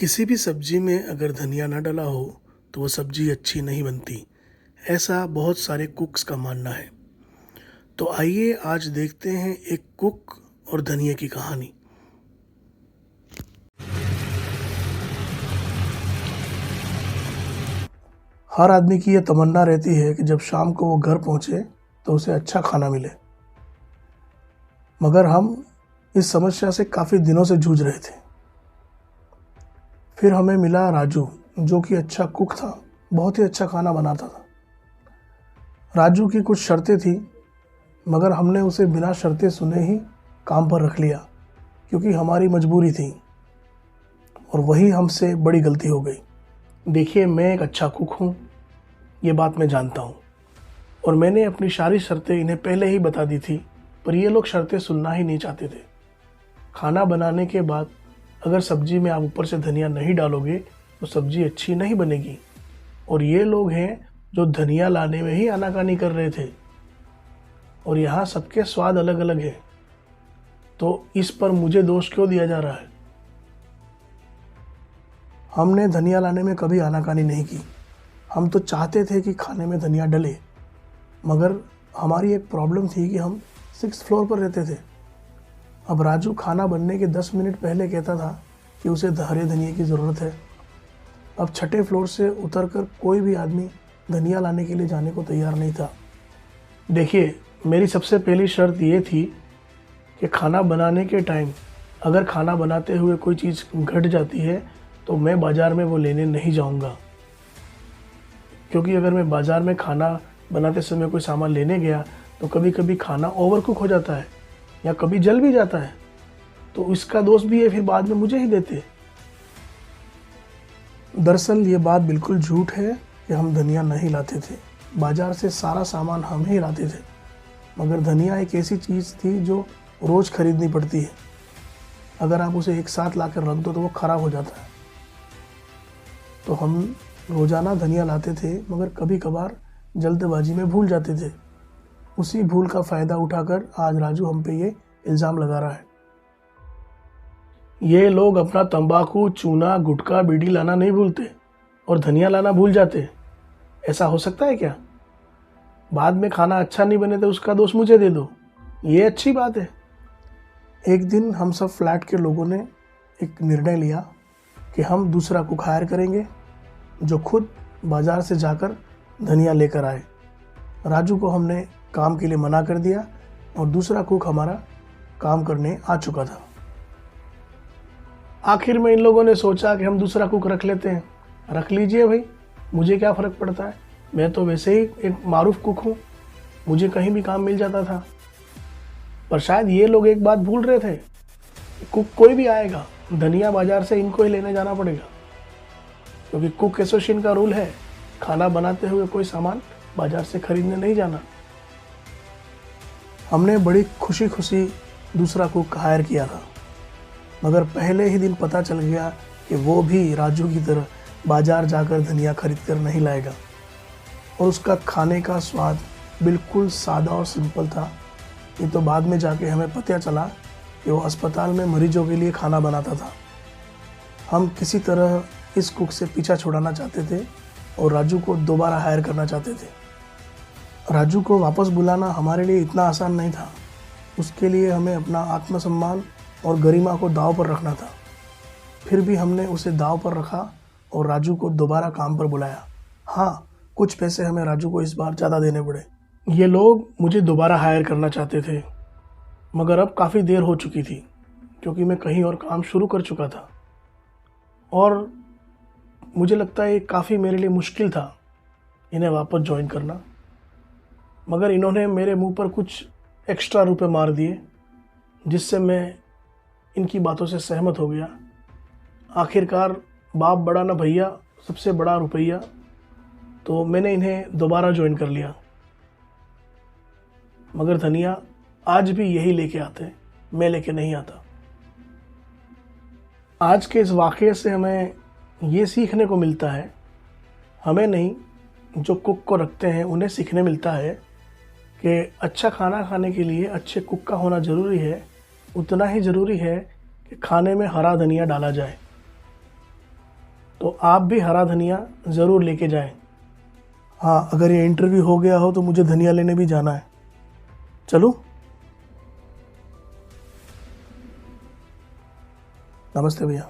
किसी भी सब्जी में अगर धनिया ना डला हो तो वो सब्जी अच्छी नहीं बनती। ऐसा बहुत सारे कुक्स का मानना है। तो आइए आज देखते हैं एक कुक और धनिया की कहानी। हर आदमी की ये तमन्ना रहती है कि जब शाम को वो घर पहुंचे तो उसे अच्छा खाना मिले, मगर हम इस समस्या से काफ़ी दिनों से जूझ रहे थे। फिर हमें मिला राजू, जो कि अच्छा कुक था, बहुत ही अच्छा खाना बनाता था। राजू की कुछ शर्तें थी, मगर हमने उसे बिना शर्तें सुने ही काम पर रख लिया, क्योंकि हमारी मजबूरी थी और वही हमसे बड़ी गलती हो गई। देखिए, मैं एक अच्छा कुक हूँ, ये बात मैं जानता हूँ, और मैंने अपनी सारी शर्तें इन्हें पहले ही बता दी थी, पर ये लोग शर्तें सुनना ही नहीं चाहते थे। खाना बनाने के बाद अगर सब्जी में आप ऊपर से धनिया नहीं डालोगे तो सब्जी अच्छी नहीं बनेगी, और ये लोग हैं जो धनिया लाने में ही आनाकानी कर रहे थे। और यहाँ सबके स्वाद अलग अलग हैं, तो इस पर मुझे दोष क्यों दिया जा रहा है? हमने धनिया लाने में कभी आनाकानी नहीं की। हम तो चाहते थे कि खाने में धनिया डले, मगर हमारी एक प्रॉब्लम थी कि हम 6th फ्लोर पर रहते थे। अब राजू खाना बनने के 10 मिनट पहले कहता था कि उसे हरे धनिया की ज़रूरत है। अब 6ठे फ्लोर से उतरकर कोई भी आदमी धनिया लाने के लिए जाने को तैयार नहीं था। देखिए, मेरी सबसे पहली शर्त ये थी कि खाना बनाने के टाइम अगर खाना बनाते हुए कोई चीज़ घट जाती है तो मैं बाज़ार में वो लेने नहीं जाऊंगा, क्योंकि अगर मैं बाज़ार में खाना बनाते समय कोई सामान लेने गया तो कभी कभी खाना ओवरकुक हो जाता है या कभी जल भी जाता है, तो इसका दोष भी है फिर बाद में मुझे ही देते। दरअसल ये बात बिल्कुल झूठ है कि हम धनिया नहीं लाते थे। बाज़ार से सारा सामान हम ही लाते थे, मगर धनिया एक ऐसी चीज़ थी जो रोज़ खरीदनी पड़ती है। अगर आप उसे एक साथ ला कर रख दो तो वो ख़राब हो जाता है। तो हम रोज़ाना धनिया लाते थे, मगर कभी कभार जल्दबाजी में भूल जाते थे। उसी भूल का फ़ायदा उठाकर आज राजू हम पे ये इल्ज़ाम लगा रहा है। ये लोग अपना तंबाकू, चूना, गुटखा, बीड़ी लाना नहीं भूलते और धनिया लाना भूल जाते। ऐसा हो सकता है क्या? बाद में खाना अच्छा नहीं बने तो उसका दोष मुझे दे दो, ये अच्छी बात है? एक दिन हम सब फ्लैट के लोगों ने एक निर्णय लिया कि हम दूसरा कुक हायर करेंगे, जो खुद बाज़ार से जाकर धनिया लेकर आए। राजू को हमने काम के लिए मना कर दिया और दूसरा कुक हमारा काम करने आ चुका था। आखिर में इन लोगों ने सोचा कि हम दूसरा कुक रख लेते हैं। रख लीजिए भाई, मुझे क्या फ़र्क पड़ता है, मैं तो वैसे ही एक मारूफ कुक हूँ, मुझे कहीं भी काम मिल जाता था। पर शायद ये लोग एक बात भूल रहे थे, कुक कोई भी आएगा, धनिया बाज़ार से इनको ही लेने जाना पड़ेगा, क्योंकि कुक एसोसिएशन का रूल है, खाना बनाते हुए कोई सामान बाज़ार से खरीदने नहीं जाना। हमने बड़ी खुशी खुशी दूसरा कुक हायर किया था, मगर पहले ही दिन पता चल गया कि वो भी राजू की तरह बाज़ार जाकर धनिया खरीद कर नहीं लाएगा, और उसका खाने का स्वाद बिल्कुल सादा और सिंपल था। ये तो बाद में जाके हमें पता चला कि वो अस्पताल में मरीजों के लिए खाना बनाता था। हम किसी तरह इस कुक से पीछा छुड़ाना चाहते थे और राजू को दोबारा हायर करना चाहते थे। राजू को वापस बुलाना हमारे लिए इतना आसान नहीं था। उसके लिए हमें अपना आत्मसम्मान और गरिमा को दांव पर रखना था। फिर भी हमने उसे दांव पर रखा और राजू को दोबारा काम पर बुलाया। हाँ, कुछ पैसे हमें राजू को इस बार ज़्यादा देने पड़े। ये लोग मुझे दोबारा हायर करना चाहते थे, मगर अब काफ़ी देर हो चुकी थी, क्योंकि मैं कहीं और काम शुरू कर चुका था और मुझे लगता है ये काफ़ी मेरे लिए मुश्किल था इन्हें वापस ज्वाइन करना। मगर इन्होंने मेरे मुंह पर कुछ एक्स्ट्रा रुपए मार दिए, जिससे मैं इनकी बातों से सहमत हो गया। आखिरकार बाप बड़ा ना भैया, सबसे बड़ा रुपया, तो मैंने इन्हें दोबारा ज्वाइन कर लिया। मगर धनिया आज भी यही लेके आते हैं, मैं लेके नहीं आता। आज के इस वाक़ये से हमें ये सीखने को मिलता है, हमें नहीं, जो कुक को रखते हैं उन्हें सीखने मिलता है कि अच्छा खाना खाने के लिए अच्छे कुक का होना ज़रूरी है। उतना ही ज़रूरी है कि खाने में हरा धनिया डाला जाए। तो आप भी हरा धनिया ज़रूर लेके जाएं। हाँ, अगर ये इंटरव्यू हो गया हो तो मुझे धनिया लेने भी जाना है। चलूं? नमस्ते भैया।